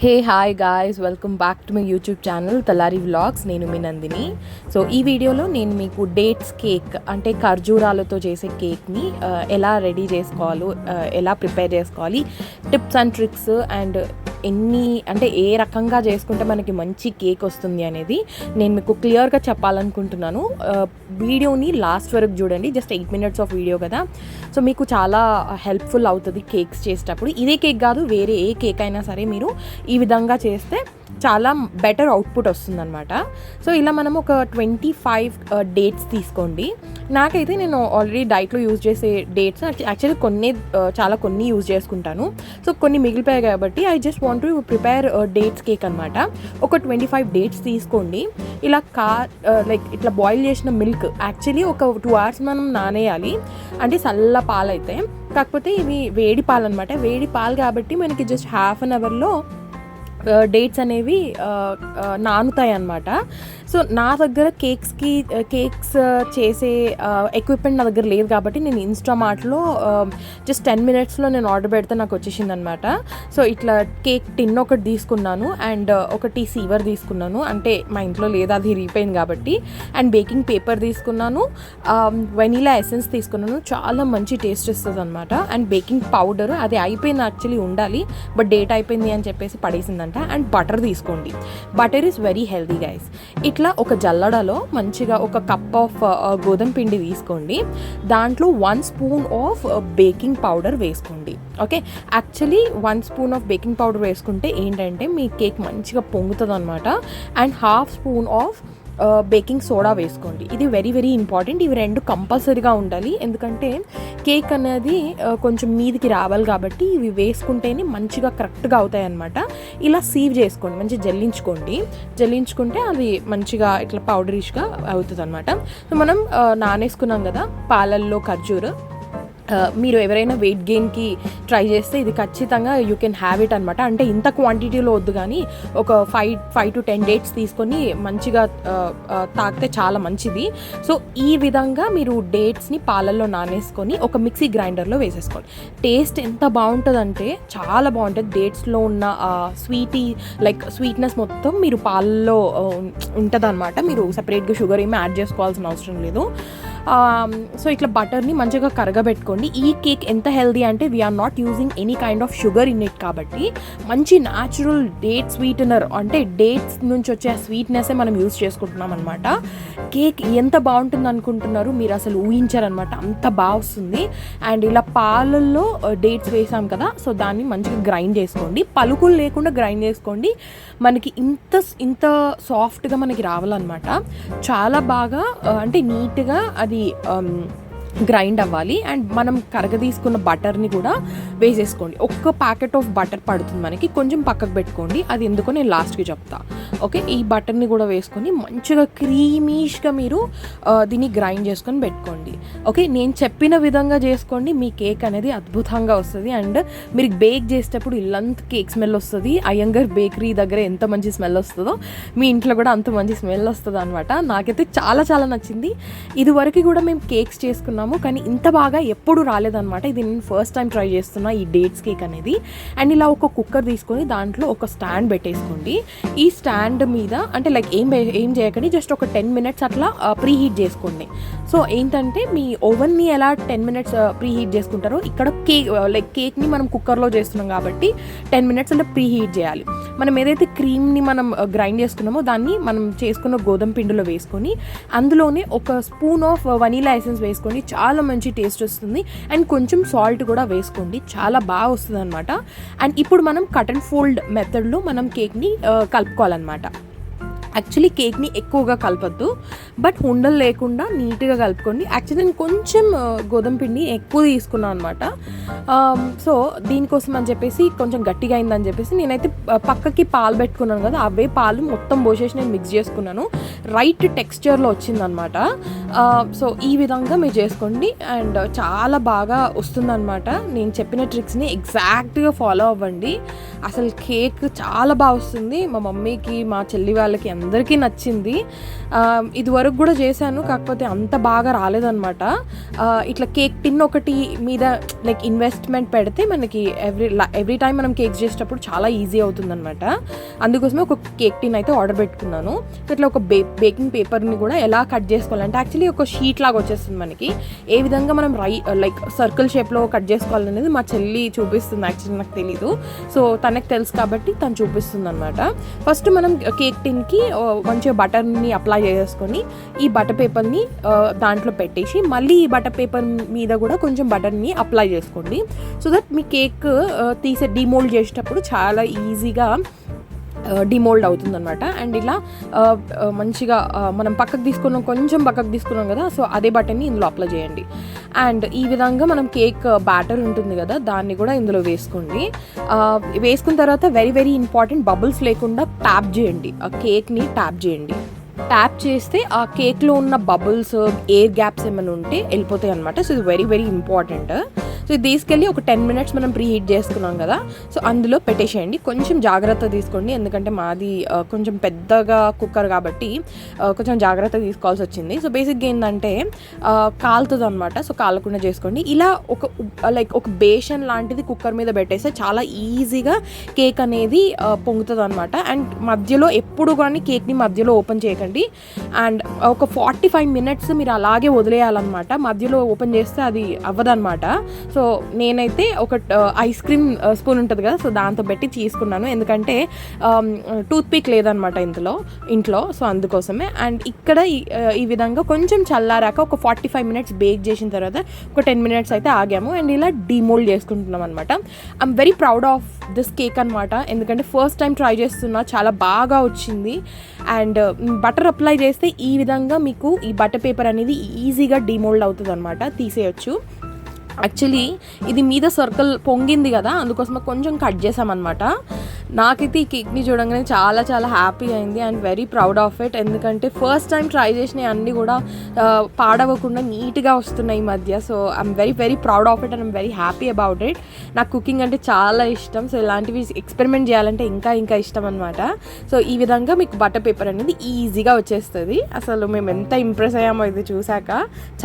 Hey hi guys, welcome back to my YouTube channel Talari vlogs. నేను మీ Nandini. So ఈ వీడియోలో నేను మీకు డేట్స్ కేక్ అంటే ఖర్జూరాలతో చేసే కేక్ని ఎలా రెడీ చేసుకోవాలో, ఎలా ప్రిపేర్ చేసుకోవాలి, టిప్స్ అండ్ ట్రిక్స్ అండ్ ఏ రకంగా చేసుకుంటే మనకి మంచి కేక్ వస్తుంది అనేది నేను మీకు క్లియర్గా చెప్పాలనుకుంటున్నాను. వీడియోని లాస్ట్ వరకు చూడండి. జస్ట్ 8 minutes ఆఫ్ వీడియో కదా, సో మీకు చాలా హెల్ప్ఫుల్ అవుతుంది కేక్స్ చేసేటప్పుడు. ఇదే కేక్ కాదు, వేరే ఏ కేక్ అయినా సరే మీరు ఈ విధంగా చేస్తే చాలా బెటర్ అవుట్పుట్ వస్తుందన్నమాట. సో ఇలా మనం ఒక 25 డేట్స్ తీసుకోండి. నాకైతే నేను ఆల్రెడీ డైట్లో యూజ్ చేసే డేట్స్ యాక్చువల్లీ కొన్ని యూజ్ చేసుకుంటాను. సో కొన్ని మిగిలిపోయాయి కాబట్టి I just want to prepare dates cake అనమాట. ఒక 25 డేట్స్ తీసుకోండి. ఇలా ఇట్లా బాయిల్ చేసిన మిల్క్ యాక్చువల్లీ ఒక 2 hours మనం నానేయాలి. అంటే చల్ల పాలు అయితే, కాకపోతే ఇవి వేడి పాలు అనమాట. వేడి పాలు కాబట్టి మనకి జస్ట్ ½ an hourలో డేట్స్ అనేవి నానుతాయి అన్నమాట. సో నా దగ్గర కేక్స్ చేసే ఎక్విప్మెంట్ నా దగ్గర లేదు కాబట్టి నేను ఇన్స్టామార్ట్లో జస్ట్ 10 minutesలో నేను ఆర్డర్ పెడితే నాకు వచ్చేసింది అనమాట. సో ఇట్లా కేక్ టిన్ ఒకటి తీసుకున్నాను అండ్ ఒకటి సీవర్ తీసుకున్నాను. అంటే మా ఇంట్లో లేదు, అది రీపోయింది కాబట్టి. అండ్ బేకింగ్ పేపర్ తీసుకున్నాను, వెనీలా ఎసెన్స్ తీసుకున్నాను. చాలా మంచి టేస్ట్ వస్తుంది అనమాట. అండ్ బేకింగ్ పౌడర్ అది అయిపోయింది, యాక్చువల్లీ ఉండాలి బట్ డేట్ అయిపోయింది అని చెప్పేసి పడేసిందంట. అండ్ బటర్ తీసుకోండి. Butter is very healthy guys. ఇట్లా ఒక జల్లడలో మంచిగా ఒక కప్ ఆఫ్ గోధుమ పిండి తీసుకోండి. దాంట్లో 1 spoon ఆఫ్ బేకింగ్ పౌడర్ వేసుకోండి. Okay, actually 1 spoon of baking powder వేసుకుంటే ఏంటంటే మీ కేక్ మంచిగా పొంగుతుంది అనమాట. And ½ spoon of baking soda వేసుకోండి. ఇది వెరీ వెరీ ఇంపార్టెంట్. ఇవి 2 కంపల్సరీగా ఉండాలి, ఎందుకంటే కేక్ అనేది కొంచెం మీదికి రావాలి కాబట్టి ఇవి వేసుకుంటేనే మంచిగా కరెక్ట్గా అవుతాయి అన్నమాట. ఇలా సీవ్ చేసుకోండి, మంచిగా జల్లించుకుంటే అది మంచిగా ఇట్లా పౌడరిష్గా అవుతుంది అనమాట. సో మనం నానేసుకున్నాం కదా పాలల్లో ఖర్జూర్, మీరు ఎవరైనా వెయిట్ గెయిన్కి ట్రై చేస్తే ఇది ఖచ్చితంగా యూ కెన్ హ్యావ్ ఇట్ అనమాట. అంటే ఇంత క్వాంటిటీలో వద్దు, కానీ ఒక 5 to 10 డేట్స్ తీసుకొని మంచిగా తాగితే చాలా మంచిది. సో ఈ విధంగా మీరు డేట్స్ని పాలల్లో నానేసుకొని ఒక మిక్సీ గ్రైండర్లో వేసేసుకోండి. టేస్ట్ ఎంత బాగుంటుందంటే చాలా బాగుంటుంది. డేట్స్లో ఉన్న స్వీట్నెస్ మొత్తం మీరు పాలల్లో ఉంటుంది అనమాట. మీరు సపరేట్గా షుగర్ ఏమీ యాడ్ చేసుకోవాల్సిన అవసరం లేదు. సో ఇట్లా బటర్ని మంచిగా కరగబెట్టుకోండి. ఈ కేక్ ఎంత హెల్దీ అంటే we are not using any kind of sugar in it కాబట్టి మంచి న్యాచురల్ డేట్ స్వీటనర్, అంటే డేట్స్ నుంచి వచ్చే స్వీట్నెస్సే మనం యూజ్ చేసుకుంటున్నాం అనమాట. కేక్ ఎంత బాగుంటుంది అనుకుంటున్నారు, మీరు అసలు ఊహించారనమాట, అంత బాగా వస్తుంది. అండ్ ఇలా పాలల్లో డేట్స్ వేసాం కదా, సో దాన్ని మంచిగా గ్రైండ్ చేసుకోండి. పలుకులు లేకుండా గ్రైండ్ చేసుకోండి. మనకి ఇంత సాఫ్ట్గా మనకి రావాలన్నమాట. చాలా బాగా అంటే నీట్గా అది గ్రైండ్ అవ్వాలి. అండ్ మనం తీసుకున్న బటర్ని కూడా వేసేసుకోండి. ఒక్క ప్యాకెట్ ఆఫ్ బటర్ పడుతుంది మనకి, కొంచెం పక్కకు పెట్టుకోండి. అది ఎందుకో నేను లాస్ట్కి చెప్తా. ఓకే, ఈ బటర్ని కూడా వేసుకొని మంచిగా క్రీమీష్గా మీరు దీన్ని గ్రైండ్ చేసుకొని పెట్టుకోండి. ఓకే, నేను చెప్పిన విధంగా చేసుకోండి, మీ కేక్ అనేది అద్భుతంగా వస్తుంది. అండ్ మీరు బేక్ చేసేటప్పుడు ఇల్లంతా కేక్ స్మెల్ వస్తుంది. అయ్యంగర్ బేకరీ దగ్గర ఎంత మంచి స్మెల్ వస్తుందో మీ ఇంట్లో కూడా అంత మంచి స్మెల్ వస్తుంది అనమాట. నాకైతే చాలా చాలా నచ్చింది. ఇదివరకు కూడా మేము కేక్స్ చేసుకున్నాము, కానీ ఇంత బాగా ఎప్పుడు రాలేదన్నమాట. ఇది నేను ఫస్ట్ టైం ట్రై చేస్తున్నా ఈ డేట్స్ కేక్ అనేది. అండ్ ఇలా ఒక కుక్కర్ తీసుకొని దాంట్లో ఒక స్టాండ్ పెట్టేసుకోండి. ఈ స్టాండ్ మీద అంటే ఏం చేయకండి, జస్ట్ ఒక 10 minutes అట్లా ప్రీ హీట్ చేసుకోండి. సో ఏంటంటే మీ ఓవెన్ని ఎలా 10 minutes ప్రీ హీట్ చేసుకుంటారో ఇక్కడ కేక్ని మనం కుక్కర్లో చేస్తున్నాం కాబట్టి 10 minutes అంటే ప్రీ హీట్ చేయాలి. మనం ఏదైతే క్రీమ్ని మనం గ్రైండ్ చేసుకున్నామో దాన్ని మనం చేసుకున్న గోధుమ పిండిలో వేసుకొని అందులోనే ఒక స్పూన్ ఆఫ్ వనీలా ఎసెన్స్ వేసుకొని చాలా మంచి టేస్ట్ వస్తుంది. అండ్ కొంచెం సాల్ట్ కూడా వేసుకోండి, చాలా బాగా వస్తుంది అనమాట. అండ్ ఇప్పుడు మనం కట్ అండ్ ఫోల్డ్ మెథడ్లో మనం కేక్ని కలుపుకోవాలన్నమాట. యాక్చువల్లీ కేక్ని ఎక్కువగా కలపద్దు, బట్ ఉండలు లేకుండా నీట్గా కలుపుకోండి. యాక్చువల్లీ నేను కొంచెం గోధుమ పిండి ఎక్కువ తీసుకున్నాను అనమాట. సో దీనికోసం అని చెప్పేసి కొంచెం గట్టిగా అయిందని చెప్పేసి నేనైతే పక్కకి పాలు పెట్టుకున్నాను కదా, అవే పాలు మొత్తం పోసేసి నేను మిక్స్ చేసుకున్నాను. రైట్ టెక్స్చర్లో వచ్చిందనమాట. సో ఈ విధంగా మీరు చేసుకోండి అండ్ చాలా బాగా వస్తుందన్నమాట. నేను చెప్పిన ట్రిక్స్ని ఎగ్జాక్ట్గా ఫాలో అవ్వండి. అసలు కేక్ చాలా బాగా వస్తుంది. మా మమ్మీకి, మా చెల్లి వాళ్ళకి అందరికీ నచ్చింది. ఇదివరకు కూడా చేశాను, కాకపోతే అంత బాగా రాలేదన్నమాట. ఇట్లా కేక్ టిన్ ఒకటి మీద లైక్ ఇన్వెస్ట్మెంట్ పెడితే మనకి ఎవ్రీ టైం మనం కేక్స్ చేసేటప్పుడు చాలా ఈజీ అవుతుందన్నమాట. అందుకోసమే ఒక కేక్ టిన్ అయితే ఆర్డర్ పెట్టుకున్నాను. ఇట్లా ఒక బేకింగ్ పేపర్ని కూడా ఎలా కట్ చేసుకోవాలంటే యాక్చువల్లీ ఒక షీట్ లాగా వచ్చేస్తుంది మనకి. ఏ విధంగా మనం లైక్ సర్కిల్ షేప్లో కట్ చేసుకోవాలనేది మా చెల్లి చూపిస్తుంది. యాక్చువల్లీ నాకు తెలీదు, సో తనకు తెలుసు కాబట్టి తను చూపిస్తుంది అనమాట. ఫస్ట్ మనం కేక్ టిన్కి మంచిగా బటర్ని అప్లై చేసుకొని ఈ బటర్ పేపర్ని దాంట్లో పెట్టేసి మళ్ళీ ఈ బటర్ పేపర్ మీద కూడా కొంచెం బటర్ని అప్లై చేసుకోండి. So that me cake demould చేసేటప్పుడు చాలా ఈజీగా డిమోల్డ్ అవుతుందన్నమాట. అండ్ ఇలా మంచిగా మనం కొంచెం పక్కకు తీసుకున్నాం కదా, సో అదే బటన్ని ఇందులో అప్లై చేయండి. అండ్ ఈ విధంగా మనం కేక్ బ్యాటర్ ఉంటుంది కదా, దాన్ని కూడా ఇందులో వేసుకోండి. వేసుకున్న తర్వాత వెరీ వెరీ ఇంపార్టెంట్, బబుల్స్ లేకుండా ట్యాప్ చేయండి, ఆ కేక్ని ట్యాప్ చేయండి. ట్యాప్ చేస్తే ఆ కేక్లో ఉన్న బబుల్స్, ఎయిర్ గ్యాప్స్ ఏమైనా ఉంటే వెళ్ళిపోతాయి అనమాట. సో ఇది వెరీ వెరీ ఇంపార్టెంట్. సో ఇది తీసుకెళ్ళి ఒక 10 minutes మనం ప్రీ హీట్ చేసుకున్నాం కదా, సో అందులో పెట్టేసేయండి. కొంచెం జాగ్రత్త తీసుకోండి, ఎందుకంటే మాది కొంచెం పెద్దగా కుక్కర్ కాబట్టి కొంచెం జాగ్రత్త తీసుకోవాల్సి వచ్చింది. సో బేసిక్గా ఏంటంటే కాలుతుంది అనమాట, సో కాలకుండా చేసుకోండి. ఇలా ఒక బేషన్ లాంటిది కుక్కర్ మీద పెట్టేస్తే చాలా ఈజీగా కేక్ అనేది పొంగుతుంది అనమాట. అండ్ మధ్యలో ఎప్పుడు కానీ కేక్ని మధ్యలో ఓపెన్ చేయకండి. అండ్ ఒక 45 minutes మీరు అలాగే వదిలేయాలన్నమాట. మధ్యలో ఓపెన్ చేస్తే అది అవ్వదన్నమాట. సో నేనైతే ఒక ఐస్ క్రీమ్ స్పూన్ ఉంటుంది కదా, సో దాంతో పెట్టి తీసుకున్నాను, ఎందుకంటే టూత్ పిక్ లేదనమాట ఇంట్లో, సో అందుకోసమే. అండ్ ఇక్కడ ఈ విధంగా కొంచెం చల్లారాక ఒక 45 minutes బేక్ చేసిన తర్వాత ఒక 10 minutes అయితే ఆగాము. అండ్ ఇలా డిమోల్డ్ చేసుకుంటున్నాం అనమాట. I'm very proud of this cake అనమాట, ఎందుకంటే ఫస్ట్ టైం ట్రై చేస్తున్నా, చాలా బాగా వచ్చింది. అండ్ బటర్ అప్లై చేస్తే ఈ విధంగా మీకు ఈ బటర్ పేపర్ అనేది ఈజీగా డిమోల్డ్ అవుతుంది అనమాట, తీసేయచ్చు. యాక్చువల్లీ ఇది మీద సర్కిల్ పొంగింది కదా, అందుకోసం కొంచెం కట్ చేసామన్నమాట. నాకైతే ఈ కేక్ని చూడంగానే చాలా చాలా హ్యాపీ అయింది and very proud of it, ఎందుకంటే ఫస్ట్ టైం ట్రై చేసినవి అన్నీ కూడా పాడవకుండా నీట్గా వస్తున్నాయి ఈ మధ్య. So I'm very very proud of it and I'm very happy about it. నాకు కుకింగ్ అంటే చాలా ఇష్టం, సో ఇలాంటివి ఎక్స్పెరిమెంట్ చేయాలంటే ఇంకా ఇంకా ఇష్టం అనమాట. సో ఈ విధంగా మీకు బటర్ పేపర్ అనేది ఈజీగా వచ్చేస్తుంది. అసలు మేము ఎంత ఇంప్రెస్ అయ్యామో ఇది చూసాక,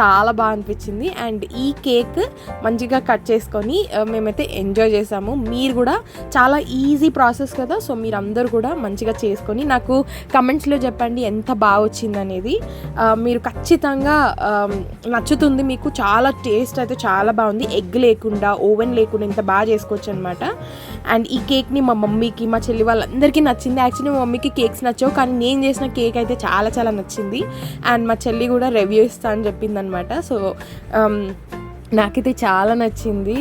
చాలా బాగా అనిపించింది. అండ్ ఈ కేక్ మంచిగా కట్ చేసుకొని మేమైతే ఎంజాయ్ చేసాము. మీరు కూడా చాలా ఈజీ ప్రాసెస్ కదా, సో మీరు అందరూ కూడా మంచిగా చేసుకొని నాకు కమెంట్స్లో చెప్పండి ఎంత బాగా వచ్చింది అనేది. మీరు ఖచ్చితంగా నచ్చుతుంది మీకు. చాలా టేస్ట్ అయితే చాలా బాగుంది, ఎగ్ లేకుండా, ఓవెన్ లేకుండా ఇంత బాగా చేసుకోవచ్చు అనమాట. అండ్ ఈ కేక్ని మా మమ్మీకి, మా చెల్లి వాళ్ళందరికీ నచ్చింది. యాక్చువల్లీ మా మమ్మీకి కేక్స్ నచ్చవు, కానీ నేను చేసిన కేక్ అయితే చాలా చాలా నచ్చింది. అండ్ మా చెల్లి కూడా రివ్యూ ఇస్తా అని చెప్పింది అనమాట. సో నాకైతే చాలా నచ్చింది.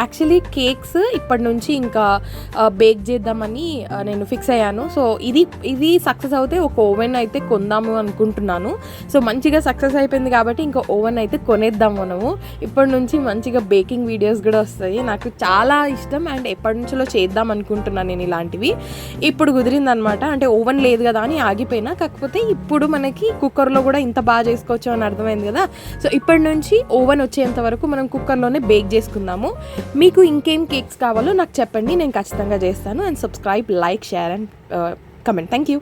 యాక్చువల్లీ కేక్స్ ఇప్పటి నుంచి ఇంకా బేక్ చేద్దామని నేను ఫిక్స్ అయ్యాను. సో ఇది సక్సెస్ అవుతే ఒక ఓవెన్ అయితే కొందాము అనుకుంటున్నాను. సో మంచిగా సక్సెస్ అయిపోయింది కాబట్టి ఇంకా ఓవెన్ అయితే కొనేద్దాం మనము. ఇప్పటి నుంచి మంచిగా బేకింగ్ వీడియోస్ కూడా వస్తాయి. నాకు చాలా ఇష్టం అండ్ ఎప్పటి నుంచో చేద్దాం అనుకుంటున్నాను నేను ఇలాంటివి. ఇప్పుడు కుదిరిందనమాట, అంటే ఓవెన్ లేదు కదా అని ఆగిపోయినా, కాకపోతే ఇప్పుడు మనకి కుక్కర్లో కూడా ఇంత బాగా చేసుకోవచ్చు అని అర్థమైంది కదా. సో ఇప్పటి నుంచి ఓవెన్ వచ్చేంత వరకు మనం కుక్కర్లోనే బేక్ చేసుకుందాము. మీకు ఇంకేం కేక్స్ కావాలో నాకు చెప్పండి, నేను ఖచ్చితంగా చేస్తాను. And subscribe, like, share and comment. Thank you.